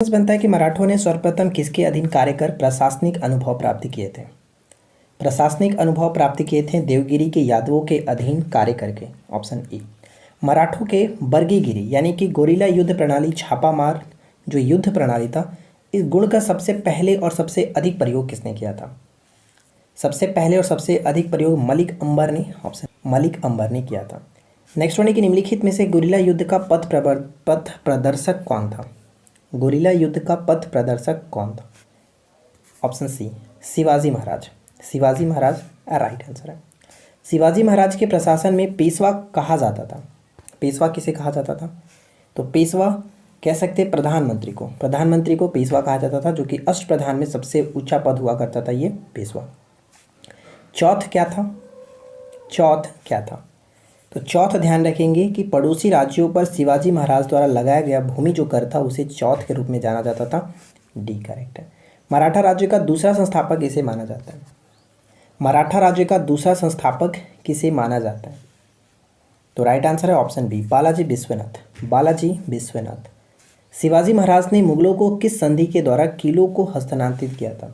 प्रश्न बनता है कि मराठों ने सर्वप्रथम किसके अधीन कार्य कर प्रशासनिक अनुभव प्राप्त किए थे। प्रशासनिक अनुभव प्राप्त किए थे देवगिरी के यादवों के अधीन कार्य करके। Option A. मराठों के बर्गीगिरी यानी कि गोरिल्ला युद्ध प्रणाली छापामार जो युद्ध प्रणाली था, इस गुण का सबसे पहले और सबसे अधिक प्रयोग किसने किया था। सबसे पहले और सबसे अधिक प्रयोग मलिक अंबर ने, ऑप्शन मलिक अंबर ने किया था। नेक्स्ट वन है कि निम्नलिखित में से गोरिल्ला युद्ध का पथ प्रदर्शक कौन था। गोरिल्ला युद्ध का पथ प्रदर्शक कौन था। Option C Shivaji Maharaj. Shivaji Maharaj right answer है। शिवाजी महाराज के प्रशासन में पेशवा कहा जाता था। पेशवा किसे कहा जाता था, तो पेशवा कह सकते प्रधानमंत्री को, प्रधानमंत्री को पेशवा कहा जाता था, जो कि अष्टप्रधान में सबसे ऊंचा पद हुआ करता था ये पेशवा। चौथ क्या था, चौथ क्या था, तो चौथ ध्यान रखेंगे कि पड़ोसी राज्यों पर शिवाजी महाराज द्वारा लगाया गया भूमि जो कर था उसे चौथ के रूप में जाना जाता था। डी करेक्ट है। मराठा राज्य का दूसरा संस्थापक किसे माना जाता है। मराठा राज्य का दूसरा संस्थापक किसे माना जाता है, तो राइट आंसर है ऑप्शन बी बालाजी विश्वनाथ। बालाजी विश्वनाथ। शिवाजी महाराज ने मुगलों को किस संधि के द्वारा किलों को हस्तांतरित किया था।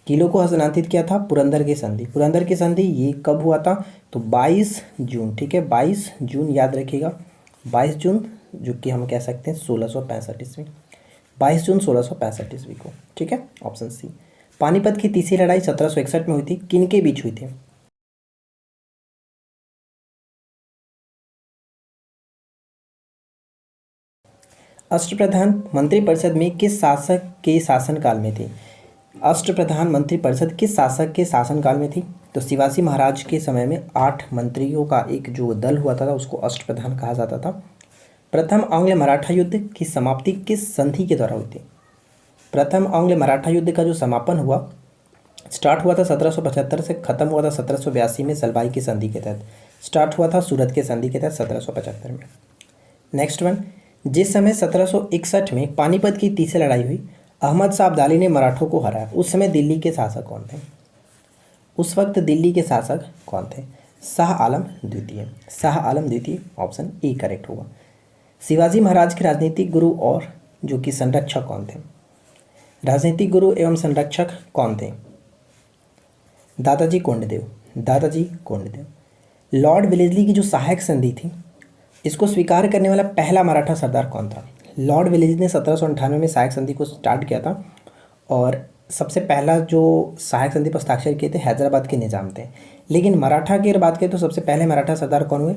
किलों को हस्तांतरित किया था पुरंदर की संधि। पुरंदर की संधि ये कब हुआ था, तो 22 जून, ठीक है 22 जून याद रखिएगा, 22 जून जो कि हम कह सकते हैं 1665 ईस्वी, 22 जून 1665 ईस्वी को, ठीक है ऑप्शन सी। पानीपत की तीसरी लड़ाई 1761 में हुई थी, किन के बीच हुई थी। अष्टप्रधान मंत्रिपरिषद में किस शासक के शासनकाल में थी। अष्टप्रधान मंत्रिपरिषद किस शासक के शासनकाल में थी, तो शिवाजी महाराज के समय में 8 मंत्रियों का एक जो दल हुआ था उसको अष्टप्रधान कहा जाता था। प्रथम आंग्ल मराठा युद्ध की समाप्ति किस संधि के द्वारा हुई थी। प्रथम आंग्ल मराठा युद्ध का जो समापन हुआ, स्टार्ट हुआ था 1775 से, खत्म हुआ था 1782 में सलबाई की संधि के तहत। स्टार्ट हुआ था सूरत के संधि के तहत 1775 में। नेक्स्ट वन, जिस समय 1761 में पानीपत की तीसरी लड़ाई हुई, अहमद शाह अब्दाली ने मराठों को हराया, उस समय दिल्ली के शासक कौन थे। उस वक्त दिल्ली के शासक कौन थे, शाह आलम द्वितीय। शाह आलम द्वितीय, ऑप्शन ए करेक्ट होगा। शिवाजी महाराज के राजनीतिक गुरु और जो कि संरक्षक कौन थे। राजनीतिक गुरु एवं संरक्षक कौन थे, दादाजी कोंडदेव। दादाजी कोंडदेव। लॉर्ड वेलेस्ली की जो सहायक संधि थी, इसको स्वीकार करने वाला पहला मराठा सरदार कौन था। लॉर्ड वेलेस्ली ने 1798 में सहायक संधि को स्टार्ट किया था और सबसे पहला जो सहायक संधि पर हस्ताक्षर किए थे हैदराबाद के निजाम थे। लेकिन मराठा की अगर बात करें तो सबसे पहले मराठा सरदार कौन हुए,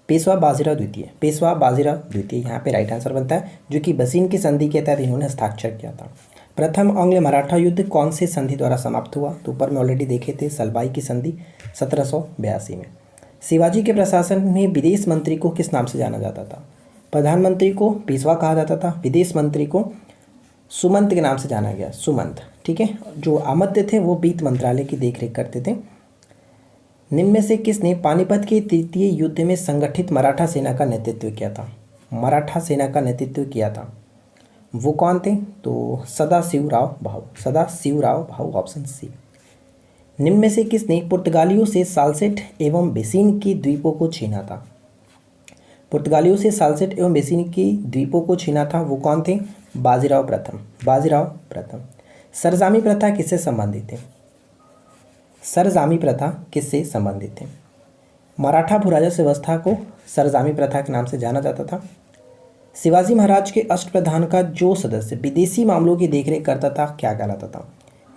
पेशवा बाजीराव द्वितीय। पेशवा बाजीराव द्वितीय यहाँ पे राइट आंसर बनता है, जो कि बसीन की संधि के तहत इन्होंने हस्ताक्षर किया था। प्रथम आंग्ल मराठा युद्ध कौन से संधि द्वारा समाप्त हुआ, तो ऊपर में ऑलरेडी देखे थे सलबाई की संधि 1782 में। शिवाजी के प्रशासन में विदेश मंत्री को किस नाम से जाना जाता था। प्रधानमंत्री को पेशवा कहा जाता था, विदेश मंत्री को सुमंत के नाम से जाना गया, सुमंत, ठीक है। जो आमत्य थे वो वित्त मंत्रालय की देखरेख करते थे। निम्न में से किसने पानीपत के तृतीय युद्ध में संगठित मराठा सेना का नेतृत्व किया था। मराठा सेना का नेतृत्व किया था, वो कौन थे, तो सदाशिवराव भाऊ। Sadashivrao Bhau, option C. निम्न में से किसने पुर्तगालियों से साल्सेट एवं बेसिन की द्वीपों को छीना था। पुर्तगालियों से साल्सेट एवं बेसिन की द्वीपों को छीना था, वो कौन थे, बाजीराव प्रथम। बाजीराव प्रथम। सरजामी प्रथा किससे संबंधित है। सरजामी प्रथा किससे संबंधित है। मराठा भूराजस्व व्यवस्था को सरजामी प्रथा के नाम से जाना जाता था। शिवाजी महाराज के अष्टप्रधान का जो सदस्य विदेशी मामलों की देखरेख करता था क्या कहलाता था।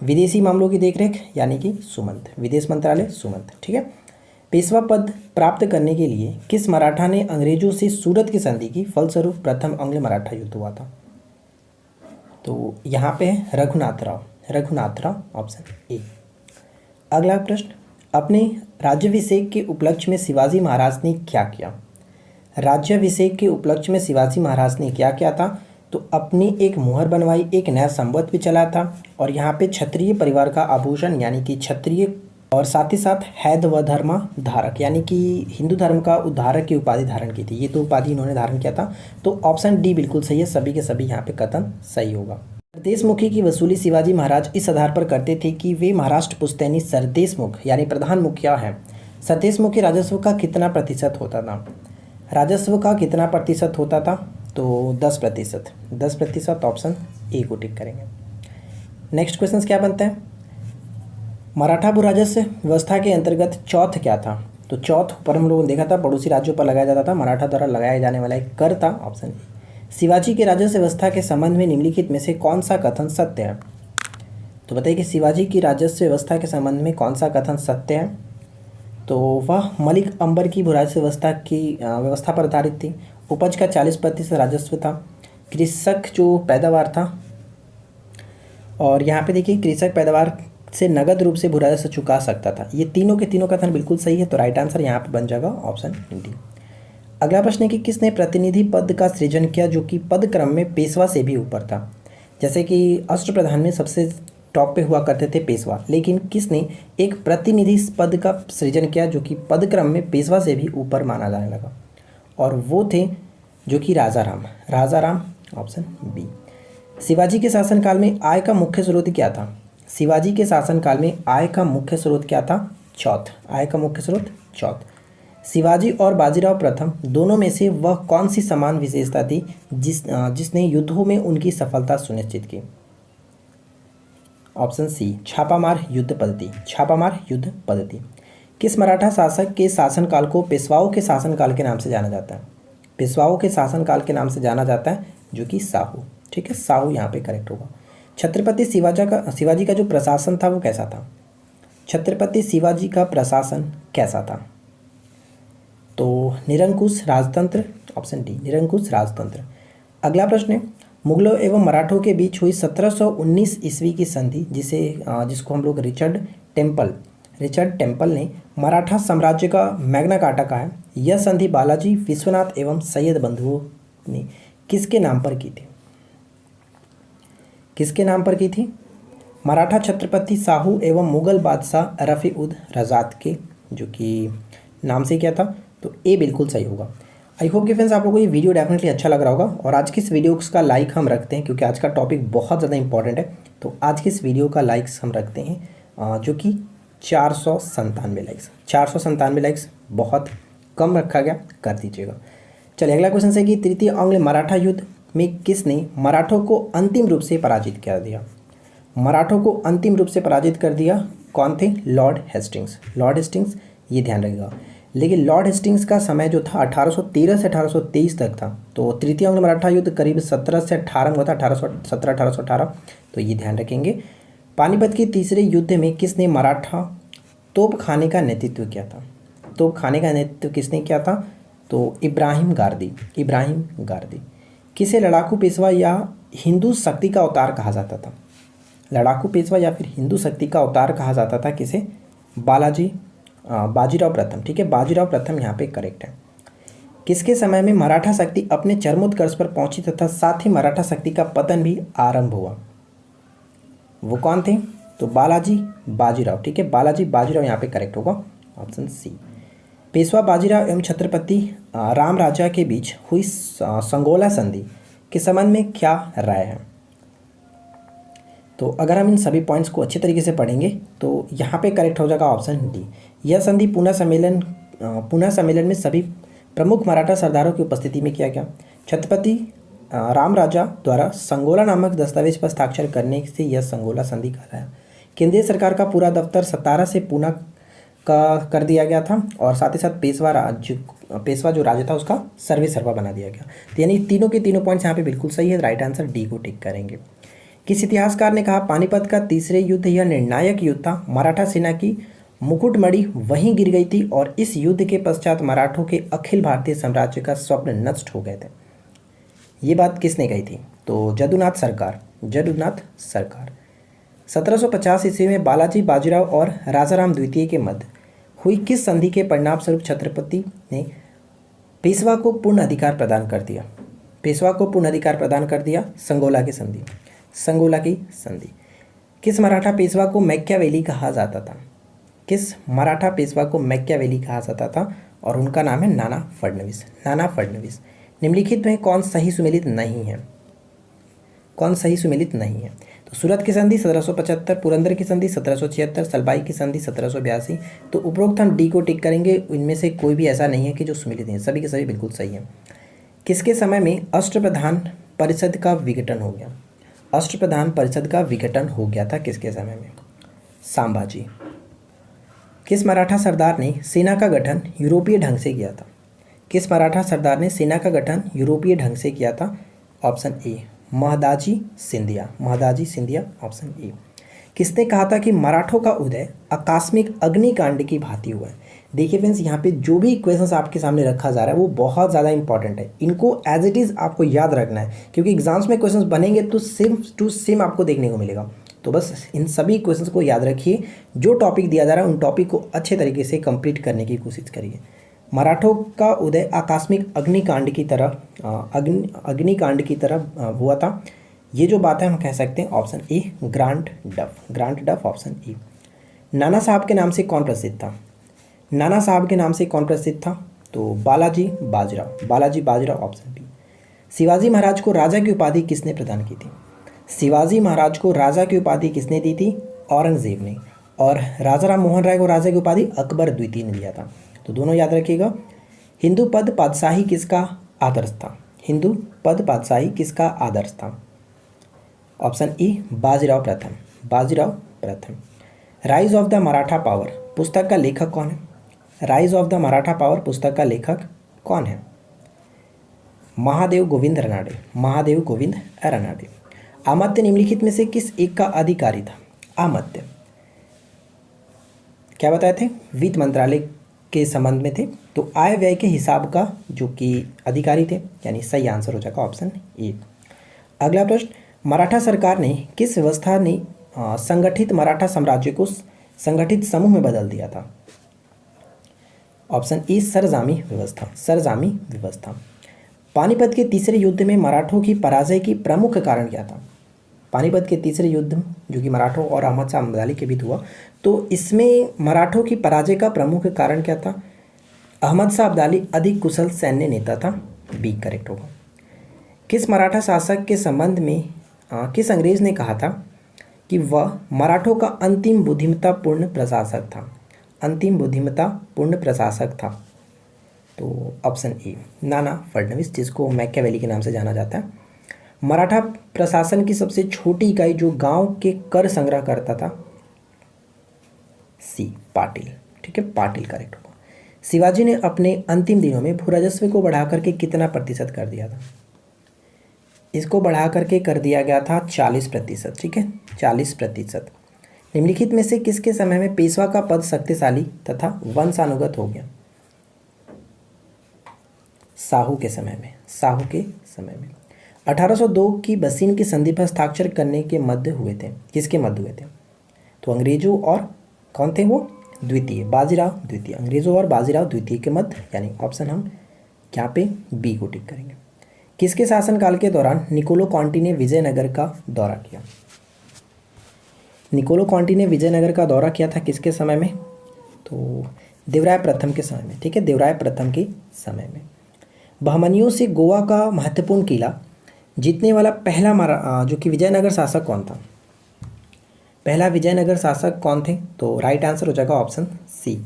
विदेशी मामलों की देखरेख यानी कि सुमंत, विदेश मंत्रालय सुमंत, ठीक है। पेशवा पद प्राप्त करने के लिए किस मराठा ने अंग्रेजों से सूरत की संधि की, फलस्वरूप प्रथम आंग्ल मराठा युद्ध हुआ था, तो यहाँ पे है रघुनाथ राव। Raghunath Rao, option A. अगला प्रश्न, अपने राज्याभिषेक के उपलक्ष्य में शिवाजी महाराज ने क्या किया। राज्याभिषेक के उपलक्ष्य में शिवाजी महाराज ने क्या किया था, तो अपनी एक मुहर बनवाई, एक नया संवत भी चला था और यहाँ पे क्षत्रिय परिवार का आभूषण यानी कि क्षत्रिय और साथ ही साथ हैदव धर्मा धारक यानी कि हिंदू धर्म का उद्धारक की उपाधि धारण की थी। ये तो उपाधि इन्होंने धारण किया था, तो ऑप्शन डी बिल्कुल सही है, सभी के सभी यहाँ पे कथन सही होगा। सरदेशमुखी की वसूली शिवाजी महाराज इस आधार पर करते थे कि वे महाराष्ट्र पुश्तैनी सरदेशमुख यानी प्रधान मुखिया हैं। सरदेशमुखी राजस्व का कितना प्रतिशत होता था। राजस्व का कितना प्रतिशत होता था, तो 10%, 10% ऑप्शन ए को टिक करेंगे। नेक्स्ट क्वेश्चन क्या बनता है, मराठा भूराजस्व व्यवस्था के अंतर्गत चौथ क्या था। तो चौथ पर हम लोगों ने देखा था पड़ोसी राज्यों पर लगाया जाता था, मराठा द्वारा लगाया जाने वाला एक कर था, ऑप्शन ए। शिवाजी के राजस्व व्यवस्था के संबंध में निम्नलिखित में से कौन सा कथन सत्य है। तो बताइए कि शिवाजी की राजस्व व्यवस्था के संबंध में कौन सा कथन सत्य है। तो वह मलिक अंबर की भूराजस्व व्यवस्था की व्यवस्था पर आधारित थी। उपज का 40% राजस्व था। कृषक जो पैदावार था, और यहाँ पे देखिए कृषक पैदावार से नगद रूप से भूराजस्व चुका सकता था। ये तीनों के तीनों कथन बिल्कुल सही है, तो राइट आंसर यहाँ पे बन जाएगा ऑप्शन डी। अगला प्रश्न है कि किसने प्रतिनिधि पद का सृजन किया जो कि पद क्रम में पेशवा से भी ऊपर था। जैसे कि अष्टप्रधान में सबसे टॉप पे हुआ करते थे पेशवा, लेकिन किसने एक प्रतिनिधि पद का सृजन किया जो कि पद क्रम में पेशवा से भी ऊपर माना जाने लगा, और वो थे जो कि राजाराम, राजाराम ऑप्शन बी। शिवाजी के शासनकाल में आय का मुख्य स्रोत क्या था। शिवाजी के शासनकाल में आय का मुख्य स्रोत क्या था, चौथ, आय का मुख्य स्रोत चौथ। शिवाजी और बाजीराव प्रथम दोनों में से वह कौन सी समान विशेषता थी जिसने युद्धों में उनकी सफलता सुनिश्चित की। ऑप्शन सी, छापामार युद्ध पद्धति, छापामार युद्ध पद्धति। किस मराठा शासक के शासनकाल को पेशवाओं के शासनकाल के नाम से जाना जाता है। पेशवाओं के शासनकाल के नाम से जाना जाता है, जो कि साहू, ठीक है, साहू यहाँ पे करेक्ट होगा। छत्रपति शिवाजी का जो प्रशासन था वो कैसा था। छत्रपति शिवाजी का प्रशासन कैसा था। तो निरंकुश राजतंत्र, ऑप्शन डी, निरंकुश राजतंत्र। अगला प्रश्न है, मुगलों एवं मराठों के बीच हुई 1719 ईस्वी की संधि जिसको हम लोग रिचर्ड टेम्पल ने मराठा साम्राज्य का मैग्ना कार्टा कहा है। यह संधि बालाजी विश्वनाथ एवं सैयद बंधुओं ने किसके नाम पर की थी। किसके नाम पर की थी। मराठा छत्रपति साहू एवं मुगल बादशाह रफ़ी उद रज़ात के जो कि नाम से क्या था, तो ए बिल्कुल सही होगा। आई होप कि फ्रेंड्स आप लोगों को ये वीडियो डेफिनेटली अच्छा लग रहा होगा, और आज की इस वीडियो का लाइक हम रखते हैं क्योंकि आज का टॉपिक बहुत ज़्यादा इंपॉर्टेंट है। तो आज की इस वीडियो का लाइक्स हम रखते हैं जो कि 497 लाइक्स, 497 लाइक्स बहुत कम रखा गया, कर दीजिएगा। चलिए अगला क्वेश्चन है कि तृतीय आंग्ल मराठा युद्ध में किसने मराठों को अंतिम रूप से पराजित कर दिया। मराठों को अंतिम रूप से पराजित कर दिया कौन थे, लॉर्ड हेस्टिंग्स, लॉर्ड हेस्टिंग्स, ये ध्यान रखिएगा। लेकिन लॉर्ड हेस्टिंग्स का समय जो था 1813 से 1823 तक था, तो तृतीय आंग्ल मराठा युद्ध करीब 17 से 18 में हुआ था, 1817 1818, तो ये ध्यान रखेंगे। पानीपत के तीसरे युद्ध में किसने मराठा तोपखाने का नेतृत्व किया था। तोपखाने का नेतृत्व किसने किया था, तो इब्राहिम गारदी, इब्राहिम गारदी। किसे लड़ाकू पेशवा या हिंदू शक्ति का अवतार कहा जाता था। लड़ाकू पेशवा या फिर हिंदू शक्ति का अवतार कहा जाता था किसे, बाजीराव प्रथम, ठीक है, बाजीराव प्रथम यहाँ पे करेक्ट है। किसके समय में मराठा शक्ति अपने चरमोत्कर्ष पर पहुंची तथा साथ ही मराठा शक्ति का पतन भी आरंभ हुआ, वो कौन थे, तो बालाजी बाजीराव, ठीक है, बालाजी बाजीराव यहाँ पे करेक्ट होगा, ऑप्शन सी। पेशवा बाजीराव एवं छत्रपति राम राजा के बीच हुई संगोला संधि के संबंध में क्या राय है। तो अगर हम इन सभी पॉइंट्स को अच्छे तरीके से पढ़ेंगे तो यहाँ पे करेक्ट हो जाएगा ऑप्शन डी। यह संधि पुनः सम्मेलन में सभी प्रमुख मराठा सरदारों की उपस्थिति में किया गया। छत्रपति राम राजा द्वारा संगोला नामक दस्तावेज पर हस्ताक्षर करने से यह संगोला संधि कहलाया। केंद्रीय सरकार का पूरा दफ्तर सतारा से पूना का कर दिया गया था, और साथ ही साथ पेशवा जो राजा था उसका सर्वा बना दिया गया। तो यानी तीनों के तीनों पॉइंट्स यहाँ पे बिल्कुल सही है, राइट आंसर डी को टिक करेंगे। किस इतिहासकार ने कहा पानीपत का तीसरे युद्ध यह निर्णायक युद्ध था, मराठा सेना की मुकुटमणि वहीं गिर गई थी और इस युद्ध के पश्चात मराठों के अखिल भारतीय साम्राज्य का स्वप्न नष्ट हो गए थे। ये बात किसने कही थी, तो जदुनाथ सरकार, जदुनाथ सरकार। 1750 ईस्वी में बालाजी बाजीराव और राजाराम द्वितीय के मध्य हुई किस संधि के परिणाम स्वरूप छत्रपति ने पेशवा को पूर्ण अधिकार प्रदान कर दिया। पेशवा को पूर्ण अधिकार प्रदान कर दिया, संगोला की संधि, संगोला की संधि। किस मराठा पेशवा को मैक्यावेली कहा जाता था। किस मराठा पेशवा को मैक्यावेली कहा जाता था, और उनका नाम है नाना फडणवीस, नाना फडणवीस। निम्नलिखित में कौन सही सुमेलित नहीं है, कौन सही सुमेलित नहीं है। तो सूरत की संधि 1775, पुरंदर की संधि 1776, सलबाई की संधि 1782। तो उपरोक्त हम डी को टिक करेंगे, इनमें से कोई भी ऐसा नहीं है कि जो सुमेलित है, सभी के सभी बिल्कुल सही है। किसके समय में अष्टप्रधान परिषद का विघटन हो गया? अष्टप्रधान परिषद का विघटन हो गया था किसके समय में? संभाजी। किस मराठा सरदार ने सेना का गठन यूरोपीय ढंग से किया था? किस मराठा सरदार ने सेना का गठन यूरोपीय ढंग से किया था? Option A Mahadaji Scindia. Mahadaji Scindia option A. किसने कहा था कि मराठों का उदय आकस्मिक अग्निकांड की भांति हुआ है? देखिए फ्रेंड्स, यहाँ पे जो भी क्वेश्चंस आपके सामने रखा जा रहा है वो बहुत ज़्यादा इंपॉर्टेंट है। इनको एज इट इज़ आपको याद रखना है, क्योंकि एग्जाम्स में क्वेश्चंस बनेंगे तो सेम टू सेम आपको देखने को मिलेगा। तो बस इन सभी क्वेश्चंस को याद रखिए, जो टॉपिक दिया जा रहा है उन टॉपिक को अच्छे तरीके से कंप्लीट करने की कोशिश करिए। मराठों का उदय आकस्मिक अग्निकांड की तरह हुआ था। ये जो बात है हम कह सकते हैं ऑप्शन ए ग्रांट डफ। ग्रांट डफ ऑप्शन ए। नाना साहब के नाम से कौन प्रसिद्ध था? नाना साहब के नाम से कौन प्रसिद्ध था? तो बालाजी बाजीराव। Balaji Bajirao option B. शिवाजी महाराज को राजा की उपाधि किसने प्रदान की थी? शिवाजी महाराज को राजा की उपाधि किसने दी थी? औरंगजेब ने। और राजा राम मोहन राय को राजा की उपाधि अकबर द्वितीय ने दिया था। तो दोनों याद रखिएगा। हिंदू पद पातशाही किसका आदर्श था? हिंदू पद पातशाही किसका आदर्श था? ऑप्शन ई बाजीराव प्रथम। बाजीराव प्रथम। Rise of the Maratha power पुस्तक का लेखक कौन है? Rise of the Maratha power पुस्तक का लेखक कौन है? महादेव गोविंद रानडे। महादेव गोविंद रानडे। अमात्य निम्नलिखित में से किस एक का अधिकारी था? अमात्य क्या बताए थे? वित्त मंत्रालय के संबंध में थे। तो आय व्यय के हिसाब का जो कि अधिकारी थे, यानी सही आंसर हो जाएगा ऑप्शन ए। अगला प्रश्न, मराठा सरकार ने किस व्यवस्था ने संगठित मराठा साम्राज्य को संगठित समूह में बदल दिया था? ऑप्शन ए सरजामी व्यवस्था। सरजामी व्यवस्था। पानीपत के तीसरे युद्ध में मराठों की पराजय की प्रमुख कारण क्या था? पानीपत के तीसरे युद्ध जो कि मराठों और अहमद शाह अब्दाली के बीच हुआ, तो इसमें मराठों की पराजय का प्रमुख कारण क्या था? अहमद शाह अब्दाली अधिक कुशल सैन्य नेता था। बी करेक्ट होगा। किस मराठा शासक के संबंध में किस अंग्रेज ने कहा था कि वह मराठों का अंतिम बुद्धिमत्तापूर्ण प्रशासक था? अंतिम बुद्धिमत्तापूर्ण प्रशासक था। तो ऑप्शन ए नाना फडणवीस, जिसको मैकियावेली के नाम से जाना जाता है। मराठा प्रशासन की सबसे छोटी इकाई जो गांव के कर संग्रह करता था? सी पाटिल। ठीक है, पाटिल करेक्ट होगा। शिवाजी ने अपने अंतिम दिनों में भू राजस्व को बढ़ा करके कितना प्रतिशत कर दिया था? इसको बढ़ा करके कर दिया गया था 40%। ठीक है, 40%। निम्नलिखित में से किसके समय में पेशवा का पद शक्तिशाली तथा वंशानुगत हो गया? साहू के समय में। साहू के समय में 1802 की बसीन की संधि पर हस्ताक्षर करने के मध्य हुए थे। किसके मध्य हुए थे? तो अंग्रेजों और कौन थे वो? द्वितीय, बाजीराव द्वितीय। अंग्रेजों और बाजीराव द्वितीय के मध्य, यानी ऑप्शन हम यहाँ पे बी को टिक करेंगे। किसके शासनकाल के दौरान निकोलो कॉन्टी ने विजयनगर का दौरा किया? निकोलो कॉन्टी ने विजयनगर का दौरा किया था किसके समय में? तो देवराय प्रथम के समय में। ठीक है, देवराय प्रथम के समय में। बहमनियों से गोवा का महत्वपूर्ण किला जीतने वाला पहला जो कि विजयनगर शासक कौन था? पहला विजयनगर शासक कौन थे? तो राइट आंसर हो जाएगा ऑप्शन सी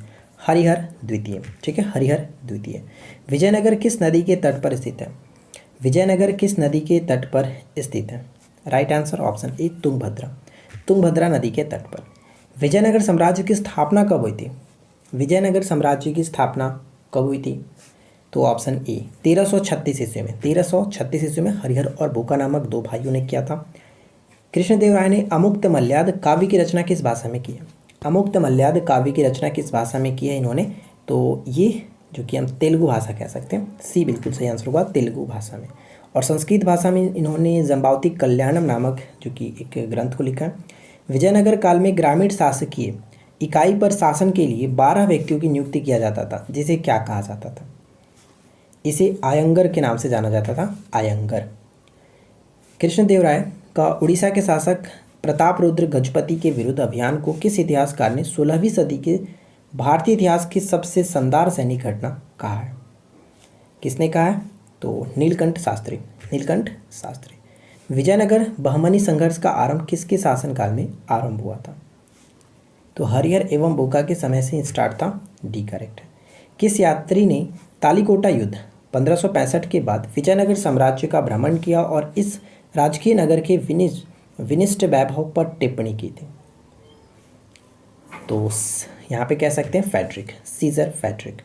हरिहर द्वितीय। ठीक है, हरिहर द्वितीय। विजयनगर किस नदी के तट पर स्थित है? विजयनगर किस नदी के तट पर स्थित है? Right answer option A Tungabhadra. Tungabhadra नदी के तट पर। विजयनगर साम्राज्य की स्थापना कब हुई थी? विजयनगर साम्राज्य की स्थापना कब हुई थी? तो ऑप्शन ए 1336 ईस्वी में। 1336 ईस्वी में हरिहर और भूका नामक दो भाइयों ने किया था। कृष्णदेव राय ने अमुक्त मल्याद काव्य की रचना किस भाषा में की है? अमुक्त मल्याद काव्य की रचना किस भाषा में की है इन्होंने? तो ये जो कि हम तेलुगु भाषा कह सकते हैं। सी बिल्कुल सही आंसर होगा, तेलुगु भाषा में। और संस्कृत भाषा में इन्होंने जम्बावती कल्याणम नामक जो कि एक ग्रंथ को लिखा है। विजयनगर काल में ग्रामीण शासकीय इकाई पर शासन के लिए 12 व्यक्तियों की नियुक्ति किया जाता था, जिसे क्या कहा जाता था? इसे आयंगर के नाम से जाना जाता था, आयंगर। कृष्णदेव राय का उड़ीसा के शासक प्रताप रुद्र गजपति के विरुद्ध अभियान को किस इतिहासकार ने 16वीं सदी के भारतीय इतिहास की सबसे शानदार सैनिक घटना कहा है? किसने कहा है? तो नीलकंठ शास्त्री। नीलकंठ शास्त्री। विजयनगर बहमनी संघर्ष का आरंभ किसके शासनकाल में आरंभ हुआ था? तो हरिहर एवं भूका के समय से स्टार्ट था। डी करेक्ट है। किस यात्री ने तालीकोटा युद्ध 1565 के बाद विजयनगर साम्राज्य का भ्रमण किया और इस राजकीय नगर के विनिष्ट वैभव पर टिप्पणी की थी? तो यहाँ पे कह सकते हैं फेडरिक, सीजर फेडरिक।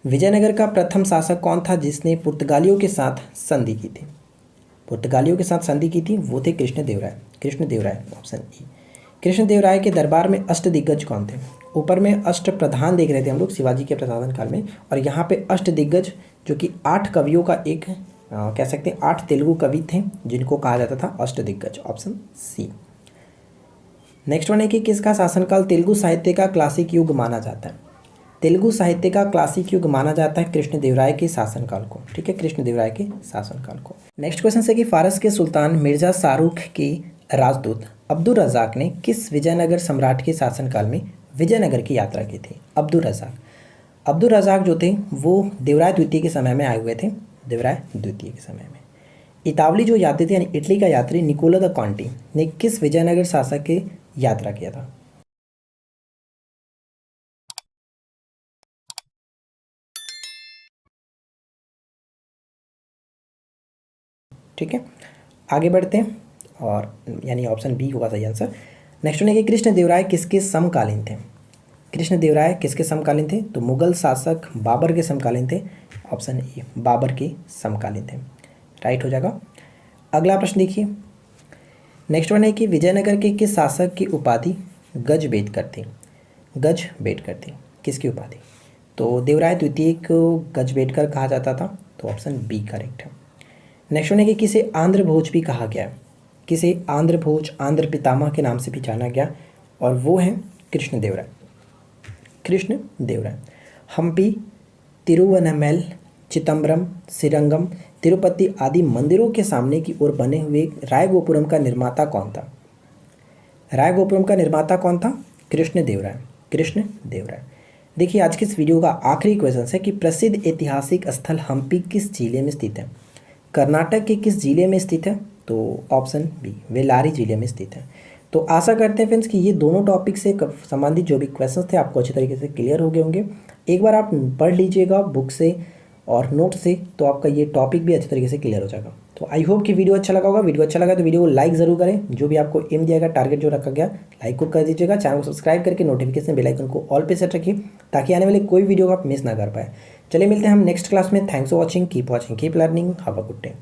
विजयनगर का प्रथम शासक कौन था जिसने पुर्तगालियों के साथ संधि की थी? पुर्तगालियों के साथ संधि की थी वो थे कृष्णदेवराय। Krishnadevaraya option E. कृष्णदेवराय के दरबार में अष्टदिग्गज कौन थे? ऊपर में अष्ट प्रधान देख रहे थे हम लोग शिवाजी के प्रशासन काल में, और यहाँ पे अष्टदिग्गज जो कि 8 कवियों का एक कह सकते हैं 8 तेलुगु कवि थे जिनको कहा जाता था अष्टदिग्गज, ऑप्शन सी। नेक्स्ट वन है कि किसका शासनकाल तेलुगु साहित्य का क्लासिक युग माना जाता है? तेलुगु साहित्य का क्लासिक युग माना जाता है कृष्णदेवराय के शासनकाल को। ठीक है, कृष्णदेवराय के शासनकाल को। नेक्स्ट क्वेश्चन है कि फारस के सुल्तान मिर्जा शाहरुख के राजदूत अब्दुल रज़ाक ने किस विजयनगर सम्राट के शासनकाल में विजयनगर की यात्रा की थी? अब्दुल रज़ाक जो थे वो देवराय द्वितीय के समय में आए हुए थे। देवराय द्वितीय के समय में इतावली जो यात्री थे यानी इटली का यात्री निकोला द कॉन्टी ने किस विजयनगर शासक के यात्रा किया था? ठीक है, आगे बढ़ते हैं और यानी ऑप्शन बी होगा सही आंसर। नेक्स्ट वन है कि कृष्णदेवराय किसके समकालीन थे? कृष्णदेवराय किसके समकालीन थे? तो मुगल शासक बाबर के समकालीन थे, ऑप्शन ए बाबर के समकालीन थे, राइट हो जाएगा। अगला प्रश्न देखिए। नेक्स्ट वन है कि विजयनगर के किस शासक की उपाधि गजबेटकर थी? गजबेटकर थी किसकी उपाधि? तो देवराय द्वितीय को गजबेटकर कहा जाता था, तो ऑप्शन बी करेक्ट है। नेक्स्ट वन है कि किसे आंध्र भोज भी कहा गया? किसे आंध्र भोज, आंध्र पितामह के नाम से भी जाना गया, और वो हैं कृष्णदेवराय। कृष्णदेवराय हम्पी, तिरुवनमैल, चिदम्बरम, श्रीरंगम, तिरुपति आदि मंदिरों के सामने की ओर बने हुए रायगोपुरम का निर्माता कौन था? रायगोपुरम का निर्माता कौन था? कृष्णदेवराय। कृष्णदेवराय। देखिए आज के इस वीडियो का आखिरी क्वेश्चन है कि प्रसिद्ध ऐतिहासिक स्थल हम्पी किस जिले में स्थित है? कर्नाटक के किस जिले में स्थित है? तो ऑप्शन बी बेल्लारी जिले में स्थित है। तो आशा करते हैं फ्रेंड्स कि ये दोनों टॉपिक से संबंधित जो भी क्वेश्चंस थे आपको अच्छी तरीके से क्लियर हो गए होंगे। एक बार आप पढ़ लीजिएगा बुक से और नोट से, तो आपका ये टॉपिक भी अच्छी तरीके से क्लियर हो जाएगा। तो आई होप कि वीडियो अच्छा लगा होगा। वीडियो अच्छा लगा तो वीडियो को लाइक ज़रूर करें, जो भी आपको एम दिया गया, टारगेट जो रखा गया, लाइक को कर दीजिएगा। चैनल को सब्सक्राइब करके नोटिफिकेशन बेल आइकन को ऑल पे सेट रखिए ताकि आने वाले कोई वीडियो आप मिस ना कर पाए। चलिए मिलते हैं हम नेक्स्ट क्लास में। Thanks for watching, keep learning, have a good day.